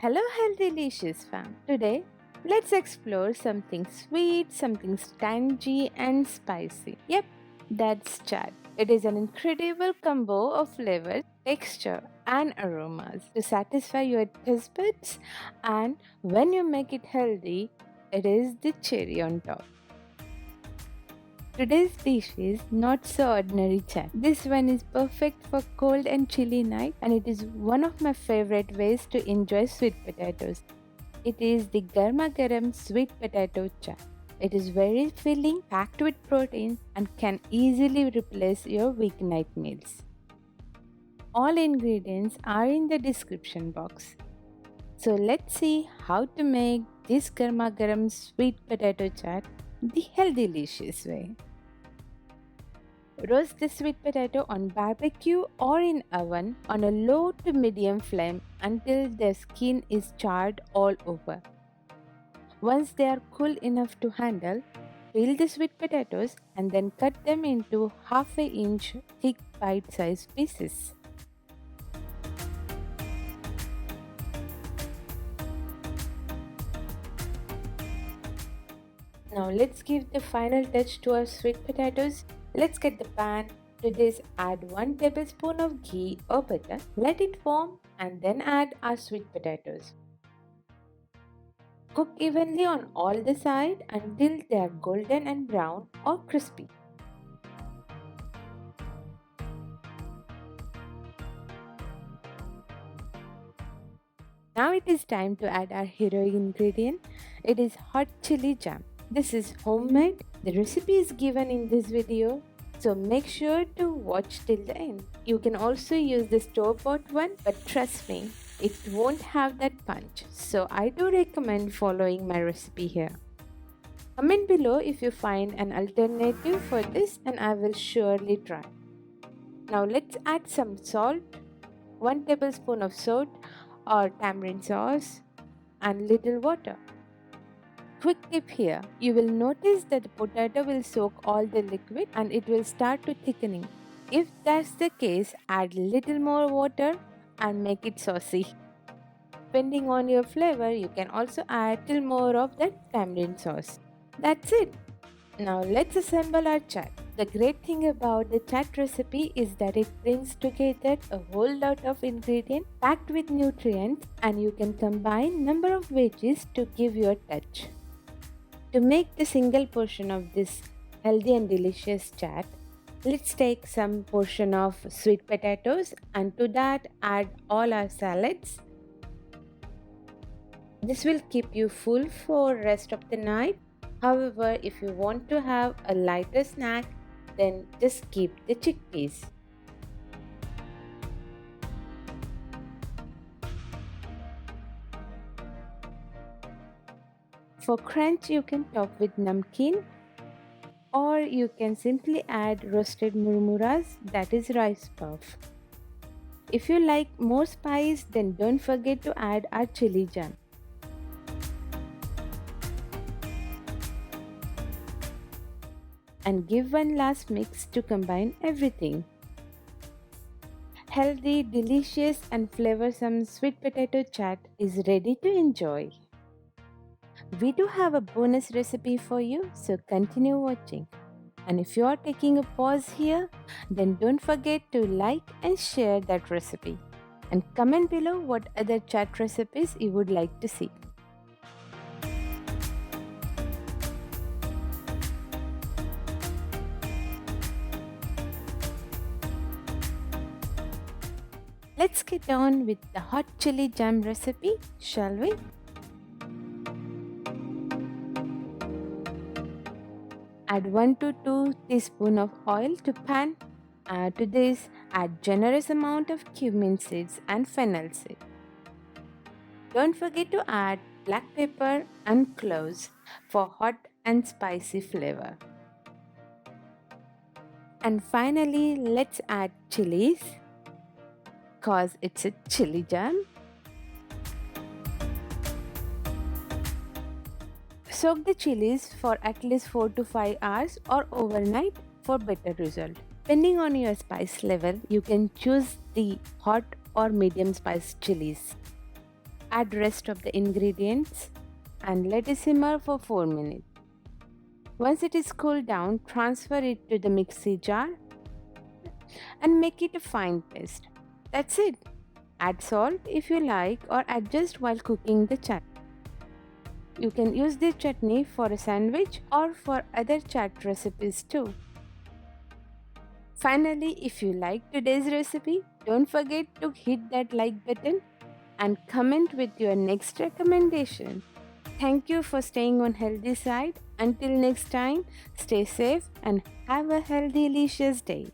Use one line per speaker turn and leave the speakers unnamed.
Hello, Healthylicious fam. Today, let's explore something sweet, something tangy and spicy. Yep, that's chat. It is an incredible combo of flavors, texture, and aromas to satisfy your taste buds. And when you make it healthy, it is the cherry on top. Today's dish is not so ordinary chat. This one is perfect for cold and chilly night, and it is one of my favorite ways to enjoy sweet potatoes. It is the garma garam sweet potato chaat. It is very filling, packed with protein, and can easily replace your weeknight meals. All ingredients are in the description box. So let's see how to make this garma garam sweet potato chaat the healthylicious way. Roast the sweet potato on barbecue or in oven on a low to medium flame until their skin is charred all over. Once they are cool enough to handle, peel the sweet potatoes and then cut them into half an inch thick bite-sized pieces. Now let's give the final touch to our sweet potatoes. Let's get the pan. To this, add 1 tablespoon of ghee or butter. Let it warm and then add our sweet potatoes. Cook evenly on all the sides until they are golden and brown or crispy. Now it is time to add our hero ingredient. It is hot chili jam. This is homemade. The recipe is given in this video, so make sure to watch till the end. You can also use the store-bought one, but trust me, it won't have that punch. So I do recommend following my recipe here. Comment below if you find an alternative for this and I will surely try. Now let's add some salt, 1 tablespoon of salt or tamarind sauce and little water. Quick tip here, you will notice that the potato will soak all the liquid and it will start to thickening. If that's the case, add little more water and make it saucy. Depending on your flavor, you can also add little more of that tamarind sauce. That's it. Now let's assemble our chaat. The great thing about the chaat recipe is that it brings together a whole lot of ingredients packed with nutrients, and you can combine number of veggies to give your touch. To make the single portion of this healthy and delicious chaat, let's take some portion of sweet potatoes and to that add all our salads. This will keep you full for rest of the night. However, if you want to have a lighter snack, then just keep the chickpeas. For crunch, you can top with namkeen, or you can simply add roasted murmuras, that is rice puff. If you like more spice, then don't forget to add our chili jam. And give one last mix to combine everything. Healthy, delicious and flavorsome sweet potato chaat is ready to enjoy. We do have a bonus recipe for you, so continue watching. And if you are taking a pause here, then don't forget to like and share that recipe. And comment below what other chaat recipes you would like to see. Let's get on with the hot chili jam recipe, shall we? Add 1 to 2 teaspoons of oil to pan. To this, add generous amount of cumin seeds and fennel seed. Don't forget to add black pepper and cloves for hot and spicy flavor. And finally, let's add chilies, cause it's a chili jam. Soak the chilies for at least 4 to 5 hours or overnight for better result. Depending on your spice level, you can choose the hot or medium spice chilies. Add rest of the ingredients and let it simmer for 4 minutes. Once it is cooled down, transfer it to the mixie jar and make it a fine paste. That's it. Add salt if you like or adjust while cooking the chaat. You can use this chutney for a sandwich or for other chaat recipes too. Finally, if you like today's recipe, don't forget to hit that like button and comment with your next recommendation. Thank you for staying on healthy side. Until next time, stay safe and have a healthy, delicious day.